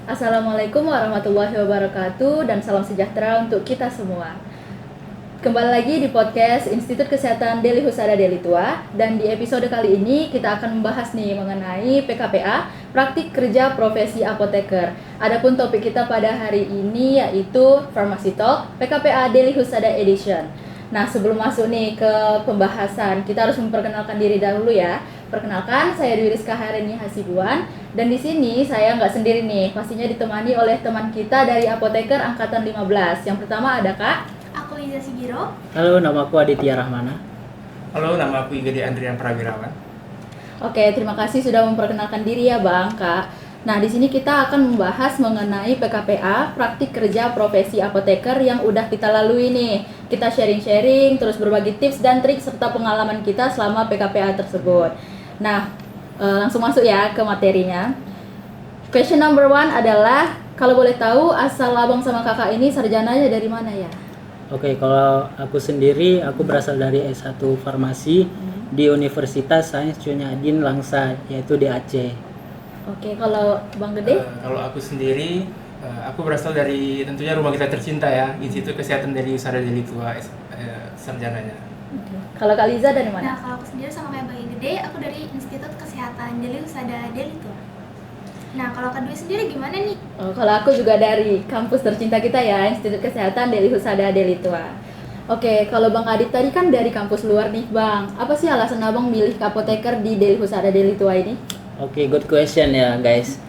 Assalamualaikum warahmatullahi wabarakatuh dan salam sejahtera untuk kita semua. Kembali lagi di podcast Institut Kesehatan Deli Husada Deli Tua, dan di episode kali ini kita akan membahas nih mengenai PKPA, praktik kerja profesi apoteker. Adapun topik kita pada hari ini yaitu Pharmacy Talk PKPA Deli Husada Edition. Nah, sebelum masuk nih ke pembahasan, kita harus memperkenalkan diri dahulu ya. Perkenalkan, saya Dwi Rizka Harini Hasibuan, dan di sini saya nggak sendiri nih, pastinya ditemani oleh teman kita dari Apoteker Angkatan 15. Yang pertama ada Kak. Aku Liza Sigiro. Halo, nama aku Aditya Rahmana. Halo, nama aku Igede Andrian Prawirawan. Oke, terima kasih sudah memperkenalkan diri ya Bang, Kak. Nah, di sini kita akan membahas mengenai PKPA, praktik kerja profesi apoteker yang udah kita lalui nih. Kita sharing-sharing, terus berbagi tips dan trik serta pengalaman kita selama PKPA tersebut. Nah, langsung masuk ya ke materinya. Question number 1 adalah, kalau boleh tahu asal abang sama kakak ini sarjananya dari mana ya? Oke, kalau aku sendiri, aku berasal dari S1 Farmasi di Universitas Sains Cunyadin Langsa, yaitu di Aceh. Oke, kalau Bang Gede? Kalau aku sendiri, aku berasal dari tentunya rumah kita tercinta ya, Institut Kesehatan Deli Husada Deli Tua, sarjananya. Oke. Kalau Kak Liza dari Nah, mana? kalau aku sendiri sama kayak Bang Gede, aku dari Institut Kesehatan Deli Husada Deli Tua. Nah, kalau Kak Dwi sendiri gimana nih? Oh, kalau aku juga dari kampus tercinta kita ya, Institut Kesehatan Deli Husada Deli Tua. Oke, kalau Bang Adit tadi kan dari kampus luar nih Bang. Apa sih alasan abang milih ke apoteker di Deli Husada Deli Tua ini? Oke, good question ya guys.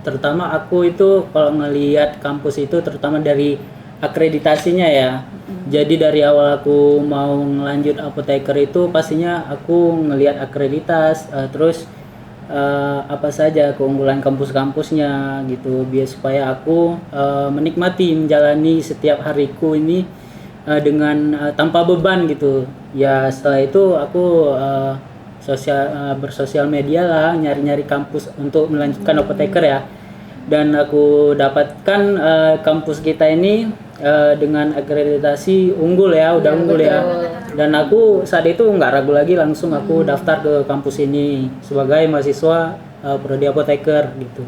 Terutama aku itu kalau ngelihat kampus itu terutama dari akreditasinya ya. Jadi dari awal aku mau ngelanjut apoteker itu pastinya aku ngelihat akreditas, terus apa saja keunggulan kampus-kampusnya gitu, biar supaya aku menikmati menjalani setiap hariku ini dengan tanpa beban gitu. Ya setelah itu aku bersosial media lah, nyari-nyari kampus untuk melanjutkan apoteker ya, dan aku dapatkan kampus kita ini dengan akreditasi unggul ya, udah unggul ya, dan aku saat itu nggak ragu lagi, langsung aku daftar ke kampus ini sebagai mahasiswa prodi apoteker gitu.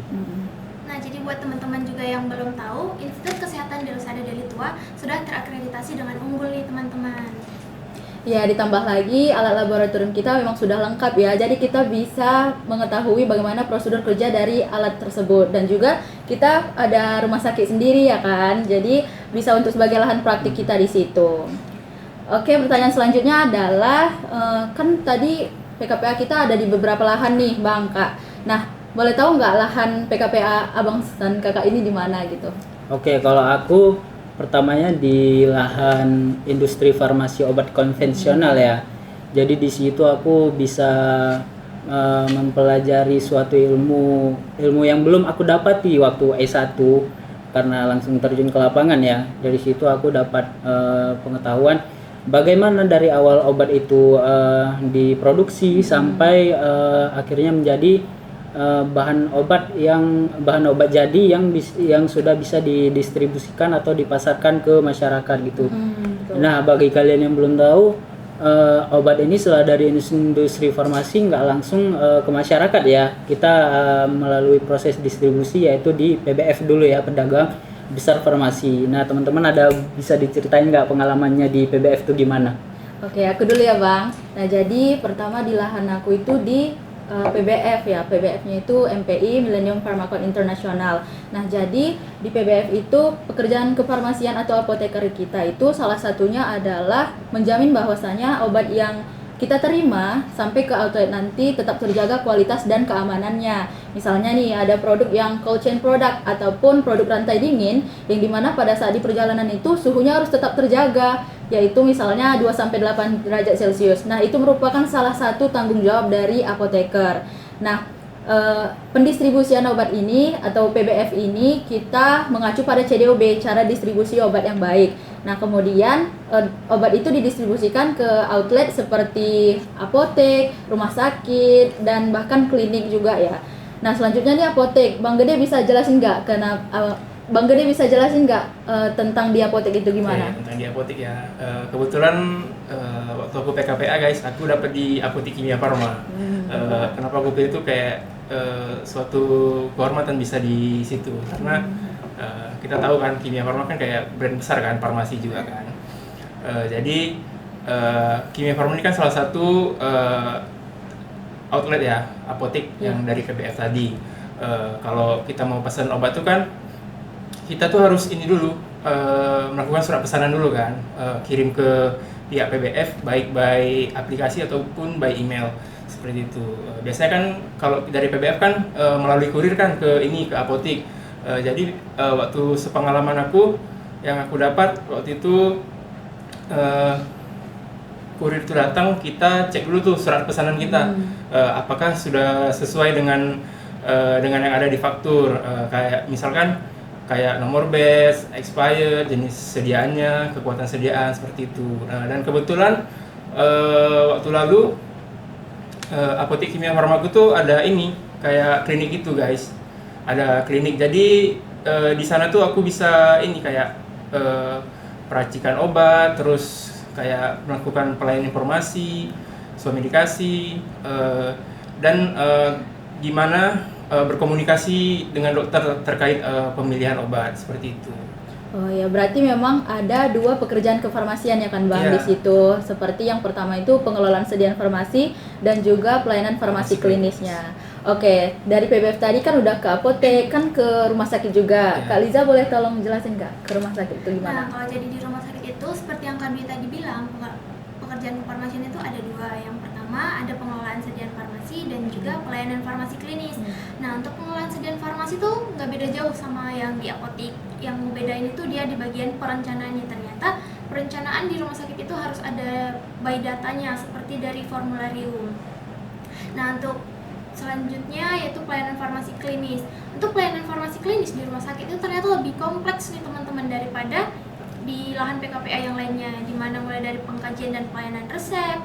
Nah, jadi buat teman-teman juga yang belum tahu, Institut Kesehatan Deli Husada Deli Tua sudah terakreditasi dengan unggul nih teman-teman. Ya, ditambah lagi alat laboratorium kita memang sudah lengkap ya. Jadi kita bisa mengetahui bagaimana prosedur kerja dari alat tersebut, dan juga kita ada rumah sakit sendiri ya kan. Jadi bisa untuk sebagai lahan praktik kita di situ. Oke, pertanyaan selanjutnya adalah kan tadi PKPA kita ada di beberapa lahan nih, Bang, Kak. Nah, boleh tahu nggak lahan PKPA Abang dan Kakak ini di mana gitu? Oke, kalau aku pertamanya di lahan industri farmasi obat konvensional ya. Jadi di situ aku bisa mempelajari suatu ilmu yang belum aku dapati waktu S1 karena langsung terjun ke lapangan ya. Dari situ aku dapat pengetahuan bagaimana dari awal obat itu diproduksi sampai akhirnya menjadi bahan obat jadi yang sudah bisa didistribusikan atau dipasarkan ke masyarakat gitu. Betul. Nah, bagi kalian yang belum tahu, obat ini setelah dari industri farmasi nggak langsung ke masyarakat ya. Kita melalui proses distribusi yaitu di PBF dulu ya, pedagang besar farmasi. Nah, teman-teman bisa diceritain nggak pengalamannya di PBF itu gimana? Oke, aku dulu ya Bang. Nah, jadi pertama di lahan aku itu di PBF ya. PBF-nya itu MPI, Millennium Pharmacon International. Nah, jadi di PBF itu pekerjaan kefarmasian atau apoteker kita itu salah satunya adalah menjamin bahwasanya obat yang kita terima sampai ke outlet nanti tetap terjaga kualitas dan keamanannya. Misalnya nih ada produk yang cold chain product ataupun produk rantai dingin yang dimana pada saat di perjalanan itu suhunya harus tetap terjaga, yaitu misalnya 2-8 derajat Celcius. Nah, itu merupakan salah satu tanggung jawab dari apoteker. Nah, pendistribusian obat ini atau PBF ini kita mengacu pada CDOB, cara distribusi obat yang baik. Nah, kemudian obat itu didistribusikan ke outlet seperti apotek, rumah sakit, dan bahkan klinik juga ya. Nah, selanjutnya nih apotek. Bang Gede bisa jelasin nggak tentang di apotek itu gimana? Oke, tentang di apotek ya. Kebetulan waktu aku PKPA guys, aku dapat di apotek Kimia Farma. Kenapa aku pilih itu kayak suatu kehormatan bisa di situ karena kita tahu kan Kimia Farma kan kayak brand besar kan, farmasi juga kan. Jadi Kimia Farma ini kan salah satu outlet ya, apotek yang dari PBF tadi. Kalau kita mau pesan obat tuh kan kita tuh harus ini dulu melakukan surat pesanan dulu kan, kirim ke pihak PBF baik by aplikasi ataupun by email seperti itu. Biasanya kan kalau dari PBF kan melalui kurir kan ke apotek. Jadi waktu sepengalaman aku yang aku dapat waktu itu kurir itu datang, kita cek dulu tuh surat pesanan kita apakah sudah sesuai dengan yang ada di faktur, kayak misalkan kayak nomor batch, expired, jenis sediaannya, kekuatan sediaan seperti itu. Dan kebetulan waktu lalu apotek Kimia Farmaku tuh ada ini kayak klinik gitu guys, ada klinik. Jadi di sana tuh aku bisa ini kayak peracikan obat, terus kayak melakukan pelayanan informasi, swamedikasi, dan gimana berkomunikasi dengan dokter terkait pemilihan obat seperti itu. Oh ya, berarti memang ada dua pekerjaan kefarmasian ya kan Bang di situ. Seperti yang pertama itu pengelolaan sediaan farmasi dan juga pelayanan farmasi klinisnya. Oke, dari PBF tadi kan udah ke apotek, kan ke rumah sakit juga. Kak Liza boleh tolong jelasin Kak, ke rumah sakit itu gimana? Nah, kalau jadi di rumah sakit itu seperti yang Kak Dwi tadi bilang, pekerjaan kefarmasian itu ada dua. Yang pertama ada pengelolaan sediaan farmasi dan juga pelayanan farmasi klinis. Nah, untuk pengelolaan sediaan farmasi tuh nggak beda jauh sama yang di apotek. Yang bedain itu dia di bagian perencanaannya. Ternyata perencanaan di rumah sakit itu harus ada by datanya seperti dari formularium. Nah, untuk selanjutnya yaitu pelayanan farmasi klinis. Untuk pelayanan farmasi klinis di rumah sakit itu ternyata lebih kompleks nih teman-teman daripada di lahan PKPA yang lainnya, dimana mulai dari pengkajian dan pelayanan resep,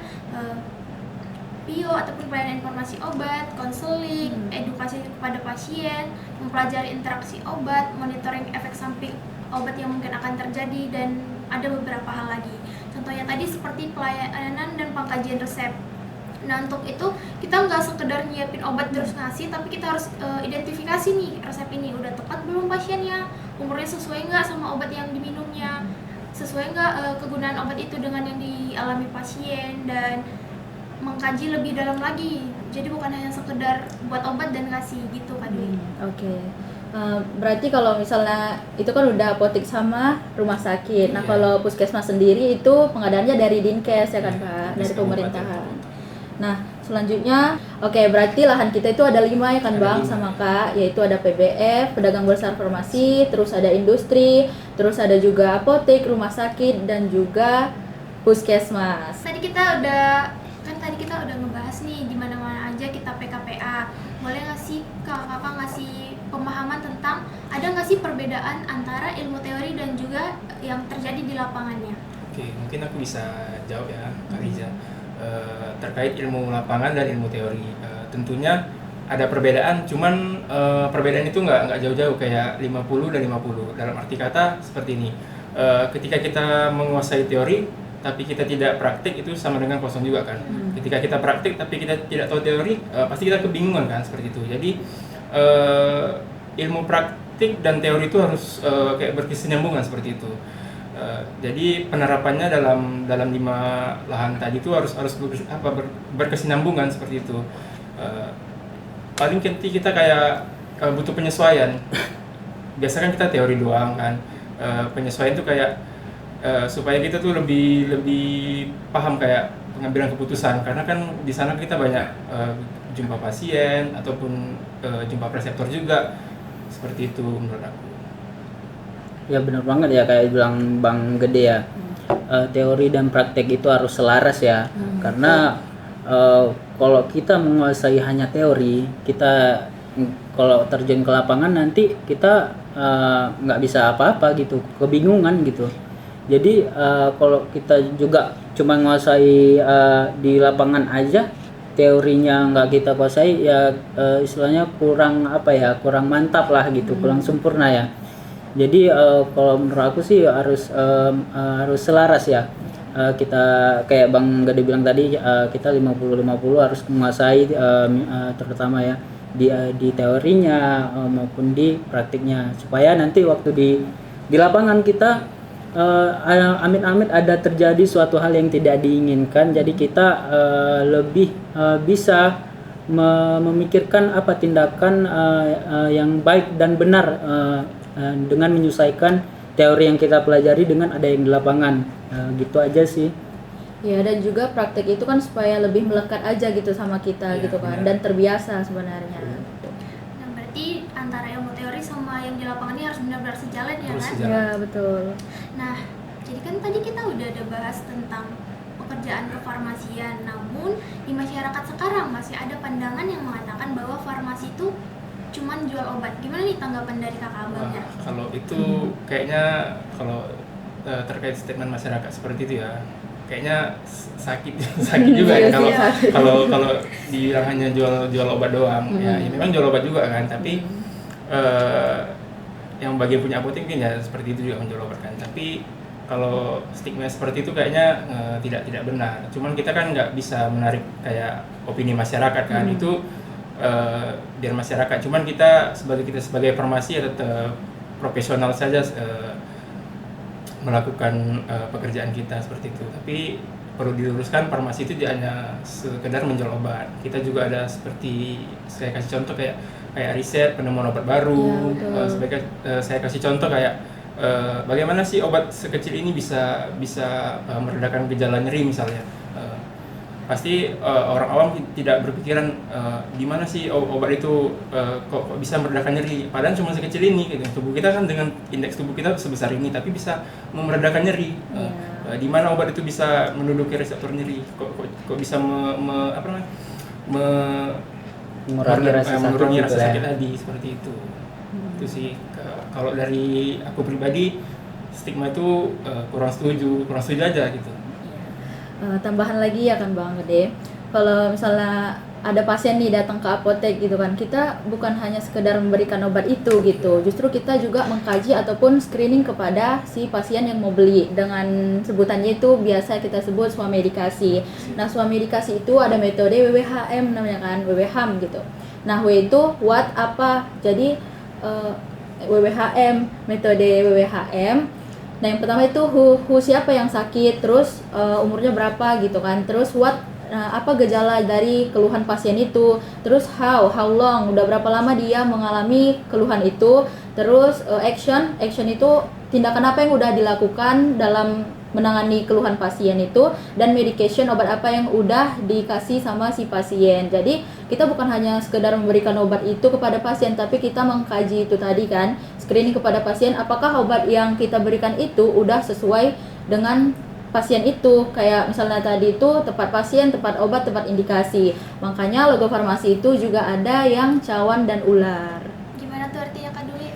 PIO ataupun pelayanan informasi obat, konseling, edukasi kepada pasien, mempelajari interaksi obat, monitoring efek samping obat yang mungkin akan terjadi, dan ada beberapa hal lagi. Contohnya tadi seperti pelayanan dan pengkajian resep. Nah, untuk itu kita nggak sekedar nyiapin obat terus ngasih, tapi kita harus identifikasi nih resep ini udah tepat belum pasiennya, umurnya sesuai nggak sama obat yang diminumnya, sesuai nggak kegunaan obat itu dengan yang dialami pasien, dan mengkaji lebih dalam lagi. Jadi bukan hanya sekedar buat obat dan ngasih gitu Kak Dwi. Oke. Berarti kalau misalnya itu kan udah apotek sama rumah sakit. Nah, kalau puskesmas sendiri itu pengadaannya dari Dinkes ya kan Pak, dari pemerintahan. Nah, selanjutnya, berarti lahan kita itu ada 5 ya kan Bang sama Kak, yaitu ada PBF, pedagang besar farmasi, terus ada industri, terus ada juga apotek, rumah sakit, dan juga puskesmas. Tadi kita udah ngebahas nih di mana-mana aja kita PKPA. Boleh nggak sih kakak ngasih pemahaman tentang ada nggak sih perbedaan antara ilmu teori dan juga yang terjadi di lapangannya? Oke, mungkin aku bisa jawab ya Kak Riza. Terkait ilmu lapangan dan ilmu teori, tentunya ada perbedaan, cuman perbedaan itu nggak jauh-jauh kayak 50 dan 50. Dalam arti kata seperti ini, ketika kita menguasai teori tapi kita tidak praktik, itu sama dengan kosong juga kan. Ketika kita praktik tapi kita tidak tahu teori, pasti kita kebingungan kan, seperti itu. Jadi ilmu praktik dan teori itu harus kayak berkesinambungan seperti itu. Jadi penerapannya dalam 5 lahan tadi itu harus berkesinambungan seperti itu. Paling kita kayak butuh penyesuaian. Biasanya kan kita teori doang kan. Penyesuaian itu kayak supaya kita tuh lebih paham kayak pengambilan keputusan, karena kan di sana kita banyak jumpa pasien ataupun jumpa preseptor juga. Seperti itu menurut aku. Ya benar banget ya, kayak bilang Bang Gede ya, teori dan praktek itu harus selaras ya. Karena kalau kita menguasai hanya teori, kita kalau terjun ke lapangan nanti kita nggak bisa apa-apa gitu, kebingungan gitu. Jadi kalau kita juga cuma menguasai di lapangan aja, teorinya nggak kita kuasai ya, istilahnya kurang mantap lah gitu, kurang sempurna ya. Jadi kalau menurut aku sih harus selaras ya, kita kayak Bang Gede bilang tadi, kita 50-50 harus menguasai terutama ya di teorinya maupun di praktiknya, supaya nanti waktu di lapangan kita amit-amit ada terjadi suatu hal yang tidak diinginkan, jadi kita lebih bisa memikirkan apa tindakan yang baik dan benar dengan menyesuaikan teori yang kita pelajari dengan ada yang di lapangan. Gitu aja sih. Ya, dan juga praktek itu kan supaya lebih melekat aja gitu sama kita Iya, gitu kan, benar. dan terbiasa sebenarnya. Nah, berarti antara ilmu teori sama yang di lapangan ini harus benar-benar sejalan ya Harus kan? sejalan. Ya, betul. Nah, jadi kan tadi kita udah ada bahas tentang pekerjaan kefarmasian, namun di masyarakat sekarang masih ada pandangan yang mengatakan bahwa farmasi itu cuman jual obat. Gimana nih tanggapan dari kakak abangnya? Kalau itu kayaknya kalau terkait statement masyarakat seperti itu ya, kayaknya sakit sakit juga ya Iya sih, kalau dibilang hanya jual obat doang. Ya memang jual obat juga kan, tapi yang bagian punya apotek mungkin ya seperti itu juga menjual obat kan. Tapi kalau stigma seperti itu kayaknya tidak benar. Cuman kita kan nggak bisa menarik kayak opini masyarakat kan, itu biar masyarakat. Cuman kita sebagai farmasi ya tetap profesional saja melakukan pekerjaan kita seperti itu. Tapi perlu diluruskan, farmasi itu tidak hanya sekedar menjual obat. Kita juga ada seperti, saya kasih contoh kayak riset penemuan obat baru. Ya, betul. Saya kasih contoh kayak bagaimana sih obat sekecil ini bisa meredakan gejala nyeri misalnya. Pasti orang awam tidak berpikiran di mana sih obat itu kok bisa meredakan nyeri, padahal cuma sekecil ini gitu. Tubuh kita kan dengan indeks tubuh kita sebesar ini tapi bisa meredakan nyeri. Di mana obat itu bisa menduduki reseptor nyeri, kok bisa mengurangi rasa sakit tadi, seperti itu. Itu sih kalau dari aku pribadi, stigma itu kurang setuju aja gitu. Tambahan lagi ya kan Bang Gede, kalau misalnya ada pasien nih datang ke apotek gitu kan, kita bukan hanya sekedar memberikan obat itu gitu, justru kita juga mengkaji ataupun screening kepada si pasien yang mau beli, dengan sebutannya itu biasa kita sebut swamedikasi. Nah, swamedikasi itu ada metode WWHM namanya kan, WWHAM gitu. Nah, W itu what apa, jadi WWHM, metode WWHM. Nah, yang pertama itu who siapa yang sakit, terus umurnya berapa gitu kan, terus what apa gejala dari keluhan pasien itu, terus how long, udah berapa lama dia mengalami keluhan itu, terus action itu tindakan apa yang udah dilakukan dalam menangani keluhan pasien itu, dan medication, obat apa yang udah dikasih sama si pasien. Jadi kita bukan hanya sekedar memberikan obat itu kepada pasien, tapi kita mengkaji itu tadi kan, screening kepada pasien, apakah obat yang kita berikan itu udah sesuai dengan pasien itu, kayak misalnya tadi itu tepat pasien, tepat obat, tepat indikasi. Makanya logo farmasi itu juga ada yang cawan dan ular. Gimana tuh artinya Kak Dwi?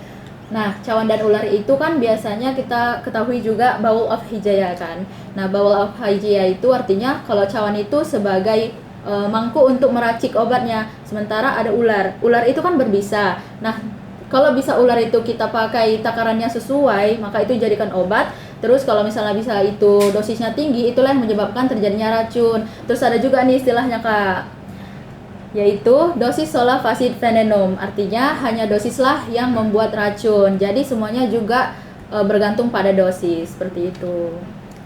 Nah, cawan dan ular itu kan biasanya kita ketahui juga bowl of hijaya kan. Nah, bowl of hijaya itu artinya kalau cawan itu sebagai mangkuk untuk meracik obatnya, sementara ada ular. Ular itu kan berbisa. Nah, kalau bisa ular itu kita pakai takarannya sesuai, maka itu jadikan obat. Terus kalau misalnya bisa itu dosisnya tinggi, itulah yang menyebabkan terjadinya racun. Terus ada juga nih istilahnya Kak, yaitu dosis sola facit venenum, artinya hanya dosislah yang membuat racun. Jadi semuanya juga bergantung pada dosis, seperti itu.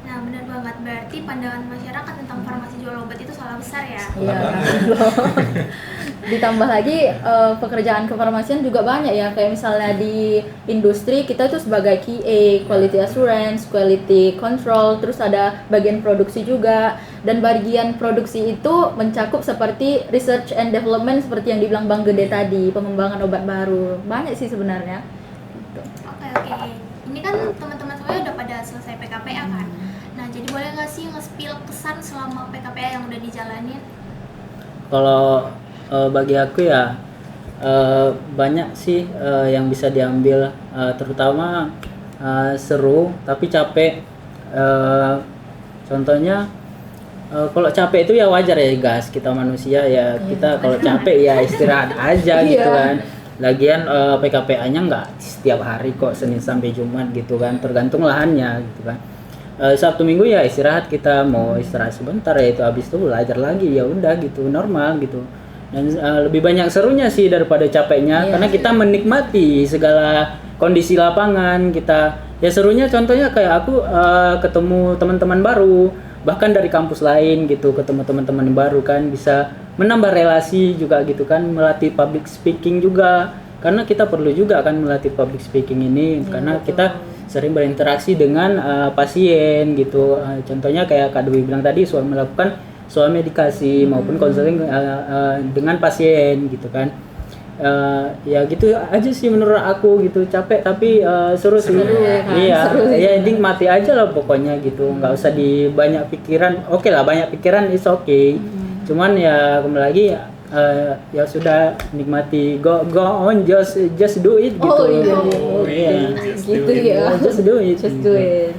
Nah, benar banget. Berarti pandangan masyarakat tentang farmasi jual obat itu salah besar ya? Iya. Ditambah lagi pekerjaan kefarmasian juga banyak ya, kayak misalnya di industri kita tuh sebagai QA, quality assurance, quality control, terus ada bagian produksi juga, dan bagian produksi itu mencakup seperti research and development seperti yang dibilang Bang Gede tadi, pengembangan obat baru, banyak sih sebenarnya. Gitu. Oke. Ini kan teman-teman semuanya udah pada selesai PKPA kan? Nah, jadi boleh nggak sih nge-spill kesan selama PKPA yang udah dijalanin? Kalau bagi aku ya banyak sih yang bisa diambil, terutama seru tapi capek. Contohnya kalau capek itu ya wajar ya guys, kita manusia ya, kita kalau capek ya istirahat aja gitu kan. Lagian PKPA-nya nggak setiap hari kok, Senin sampai Jumat gitu kan, tergantung lahannya gitu kan. Sabtu Minggu ya istirahat, kita mau istirahat sebentar ya itu, habis itu belajar lagi ya udah gitu, normal gitu. Dan lebih banyak serunya sih daripada capeknya, karena kita menikmati segala kondisi lapangan. Kita ya serunya contohnya kayak aku ketemu teman-teman baru, bahkan dari kampus lain gitu, ketemu teman-teman baru kan, bisa menambah relasi juga gitu kan, melatih public speaking juga, karena kita perlu juga kan melatih public speaking ini, karena kita sering berinteraksi dengan pasien gitu. Contohnya kayak Kak Dewi bilang tadi, melakukan medikasi maupun konseling dengan pasien gitu kan. Ya gitu aja sih menurut aku gitu, capek tapi seru sih. Iya, ya nikmati aja lah pokoknya gitu, nggak usah di banyak pikiran. Oke lah, banyak pikiran is okay. Cuman ya kembali lagi ya sudah, nikmati, go on, just do it gitu. Iya. Gitu ya. Just do it. Just do it.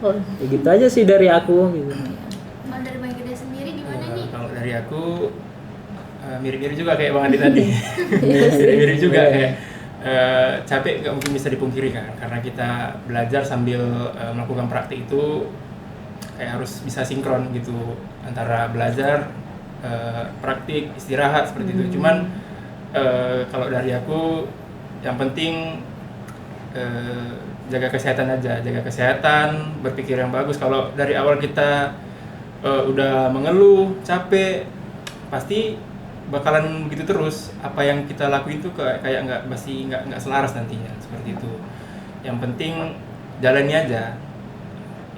Ya, gitu aja sih dari aku gitu. Kalau dari Bang Gede sendiri gimana nih? Kalau dari aku mirip-mirip juga kayak Bang Adi tadi. Mirip-mirip juga kayak capek nggak mungkin bisa dipungkiri kan, karena kita belajar sambil melakukan praktik itu kayak harus bisa sinkron gitu antara belajar, praktik, istirahat seperti itu. Cuman kalau dari aku yang penting jaga kesehatan aja, jaga kesehatan, berpikir yang bagus. Kalau dari awal kita udah mengeluh, capek, pasti bakalan begitu terus. Apa yang kita lakuin tuh kayak nggak selaras nantinya, seperti itu. Yang penting jalani aja.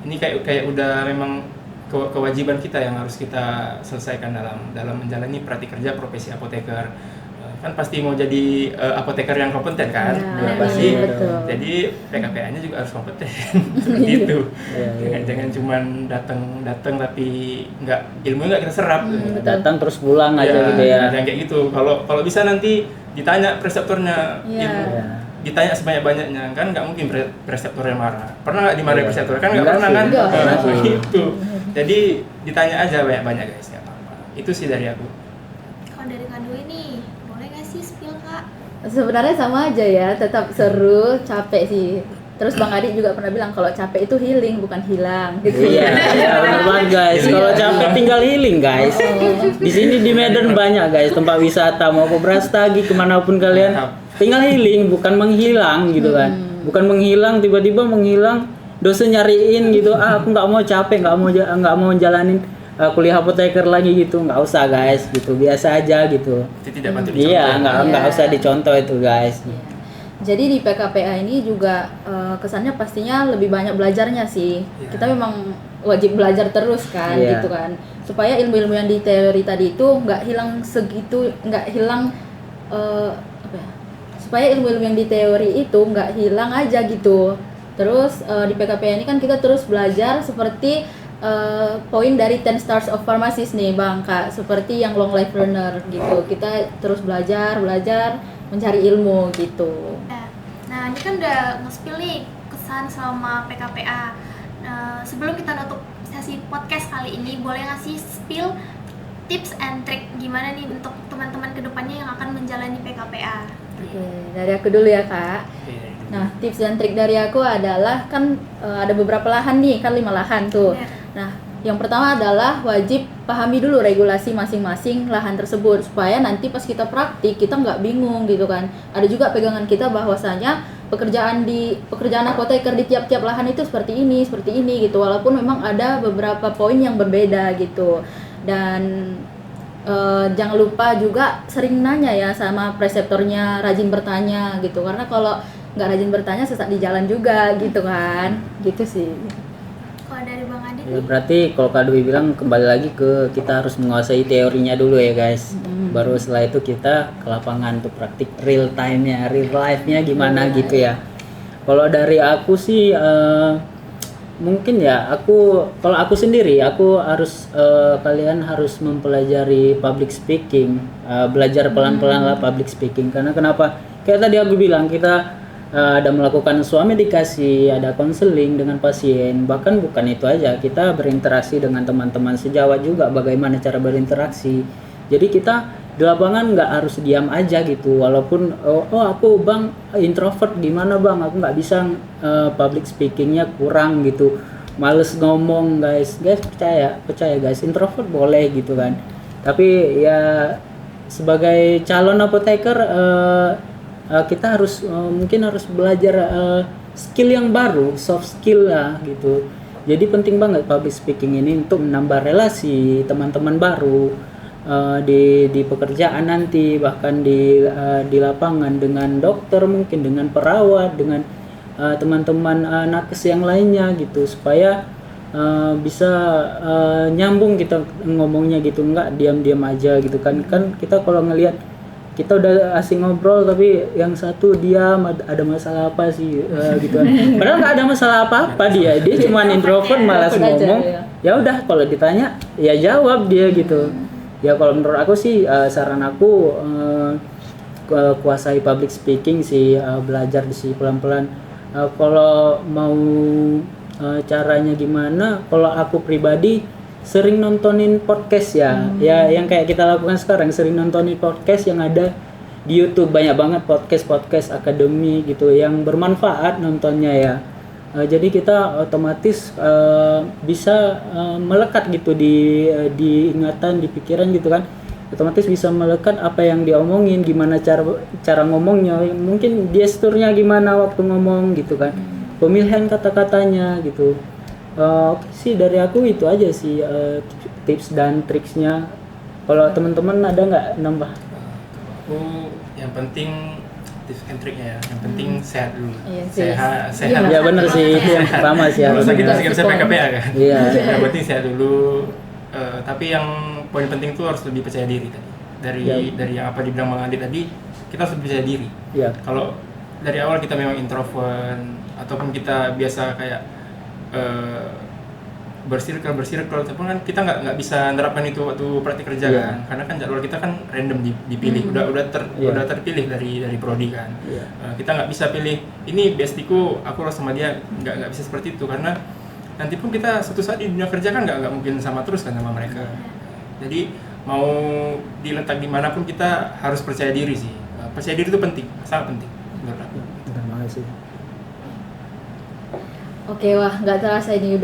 Ini kayak udah memang kewajiban kita yang harus kita selesaikan dalam menjalani praktik kerja profesi apoteker. Kan pasti mau jadi apoteker yang kompeten kan, pasti. Jadi PKPA-nya juga harus kompeten, seperti itu. Jangan cuman datang tapi ilmu nggak kita serap. Datang terus pulang aja gitu ya. Jangan kayak gitu. Kalau bisa nanti ditanya preseptornya, ditanya sebanyak-banyaknya, kan nggak mungkin preseptornya marah. Pernah nggak dimarahin preseptor? Kan nggak pernah kan? Gitu. Jadi ditanya aja banyak-banyak guys, nggak apa-apa. Itu sih dari aku. Kalau dari Kak Dwi nih, boleh nggak sih spill Kak? Sebenarnya sama aja ya, tetap seru, capek sih. Terus Bang Adi juga pernah bilang kalau capek itu healing bukan hilang gitu. Iya, benar banget guys. Kalau capek tinggal healing guys. Di sini di Medan banyak guys tempat wisata, mau ke Brastagi kemanapun kalian, tinggal healing bukan menghilang gitu kan. Bukan menghilang, tiba-tiba menghilang, dosen nyariin gitu, aku nggak mau capek, nggak mau jalanin kuliah apoteker lagi gitu, nggak usah guys gitu, biasa aja gitu. Itu tidak patut dicontoh. Iya, nggak usah dicontoh itu guys. Jadi di PKPA ini juga kesannya pastinya lebih banyak belajarnya sih. Kita memang wajib belajar terus kan, gitu kan, supaya ilmu-ilmu yang di teori tadi itu nggak hilang segitu, nggak hilang supaya ilmu-ilmu yang di teori itu nggak hilang aja gitu. Terus di PKPA ini kan kita terus belajar seperti poin dari 10 stars of pharmacist nih Bang Kak, seperti yang long life learner gitu. Kita terus belajar mencari ilmu gitu. Nah ini kan udah nge-spill nih kesan selama PKPA. Sebelum kita nutup sesi podcast kali ini, boleh ngasih spill tips and trick gimana nih untuk teman-teman kedepannya yang akan menjalani PKPA? Oke, dari aku dulu ya Kak. Nah, tips dan trik dari aku adalah kan ada beberapa lahan nih, kan 5 lahan tuh. Nah, yang pertama adalah wajib pahami dulu regulasi masing-masing lahan tersebut supaya nanti pas kita praktik kita nggak bingung gitu kan. Ada juga pegangan kita bahwasanya pekerjaan apoteker di tiap-tiap lahan itu seperti ini gitu. Walaupun memang ada beberapa poin yang berbeda gitu. Dan jangan lupa juga sering nanya ya sama preseptornya, rajin bertanya gitu. Karena kalau nggak rajin bertanya sesat di jalan juga gitu kan, gitu sih. Kalau dari Bang Adit Ya, berarti kalau Kak Dwi bilang kembali lagi ke kita harus menguasai teorinya dulu ya guys. Baru setelah itu kita ke lapangan untuk praktik real time-nya, real life-nya gimana gitu ya. Kalau dari aku sih mungkin ya kalau aku sendiri aku harus kalian harus mempelajari public speaking, belajar pelan-pelan lah public speaking. Karena kenapa? Kayak tadi aku bilang kita ada melakukan medikasi, ada konseling dengan pasien. Bahkan bukan itu aja, kita berinteraksi dengan teman-teman sejawat juga, bagaimana cara berinteraksi. Jadi kita di lapangan nggak harus diam aja gitu. Walaupun aku Bang introvert, gimana Bang, aku nggak bisa public speakingnya kurang gitu. males ngomong guys percaya guys, introvert boleh gitu kan, tapi ya sebagai calon apoteker kita harus mungkin harus belajar skill yang baru, soft skill lah gitu. Jadi penting banget public speaking ini untuk menambah relasi teman-teman baru di pekerjaan nanti, bahkan di lapangan dengan dokter, mungkin dengan perawat, dengan teman-teman nakes yang lainnya gitu, supaya bisa nyambung kita ngomongnya gitu, nggak diam-diam aja gitu kan kita kalau ngelihat kita udah asing ngobrol tapi yang satu diam, ada masalah apa sih gitu kan. Padahal nggak ada masalah apa-apa, dia cuma introvert malas ngomong. Ya udah kalau ditanya ya jawab dia gitu. Ya kalau menurut aku sih saran aku kuasai public speaking sih, belajar sih pelan-pelan. Kalau mau caranya gimana? Kalau aku pribadi sering nontonin podcast ya yang kayak kita lakukan sekarang, sering nontonin podcast yang ada di YouTube, banyak banget podcast akademi gitu yang bermanfaat nontonnya ya. Jadi kita otomatis bisa melekat gitu di ingatan, di pikiran gitu kan, otomatis bisa melekat apa yang diomongin, gimana cara ngomongnya, mungkin gesturnya gimana waktu ngomong gitu kan, pemilihan kata-katanya gitu. Oke sih, dari aku itu aja sih tips dan triksnya. Kalau teman-teman ada nggak nambah? Aku yang penting tips and triknya ya, yang penting sehat dulu. Iya sih. Sehat. Iya, Ya benar sih, itu yang pertama sih Kalau harus. sakit nggak bisa PKPA kan. Iya. Yang penting sehat dulu. Tapi yang poin penting tuh harus lebih percaya diri tadi. Dari yang apa dibilang Bang Andi tadi, kita harus lebih percaya diri. Iya. Kalau dari awal kita memang introvert ataupun kita biasa kayak bersirkel tapi kan kita nggak bisa nerapkan itu waktu praktik kerja kan, karena kan jadwal kita kan random dipilih, udah terpilih dari prodi kan. Kita nggak bisa pilih ini bestiku aku harus sama dia, nggak bisa seperti itu, karena nanti pun kita suatu saat di dunia kerja kan nggak mungkin sama terus kan sama mereka. Jadi mau diletak dimanapun kita harus percaya diri sih. Percaya diri itu penting, sangat penting menurut aku. Terima kasih. Oke, wah nggak terasa ini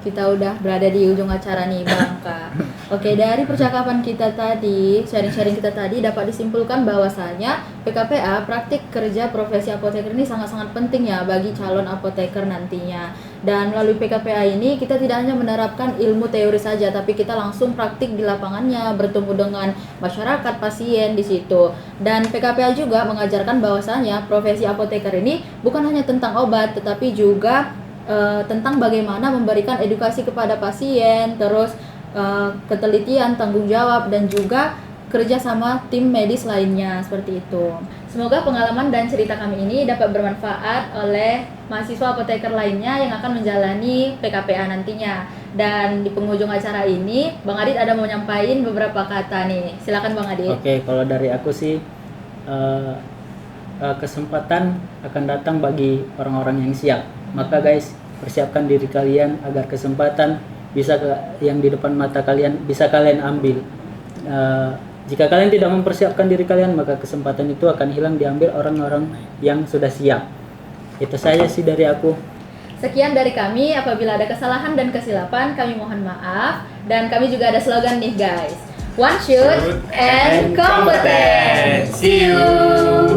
kita udah berada di ujung acara nih Bangka. Oke, dari percakapan kita tadi, sharing-sharing kita tadi dapat disimpulkan bahwasanya PKPA, praktik kerja profesi apoteker ini sangat-sangat penting ya bagi calon apoteker nantinya. Dan melalui PKPA ini kita tidak hanya menerapkan ilmu teori saja, tapi kita langsung praktik di lapangannya, bertemu dengan masyarakat, pasien di situ. Dan PKPA juga mengajarkan bahwasanya profesi apoteker ini bukan hanya tentang obat, tetapi juga tentang bagaimana memberikan edukasi kepada pasien, terus ketelitian, tanggung jawab, dan juga kerja sama tim medis lainnya, seperti itu. Semoga pengalaman dan cerita kami ini dapat bermanfaat oleh mahasiswa apoteker lainnya yang akan menjalani PKPA nantinya. Dan di penghujung acara ini, Bang Adit ada mau nyampain beberapa kata nih. Silakan Bang Adit. Oke, kalau dari aku sih kesempatan akan datang bagi orang-orang yang siap. Maka guys, persiapkan diri kalian agar kesempatan yang di depan mata kalian bisa kalian ambil. Jika kalian tidak mempersiapkan diri kalian, maka kesempatan itu akan hilang diambil orang-orang yang sudah siap. Itu saja sih dari aku. Sekian dari kami. Apabila ada kesalahan dan kesilapan, kami mohon maaf. Dan kami juga ada slogan nih guys. One shoot and competent. See you.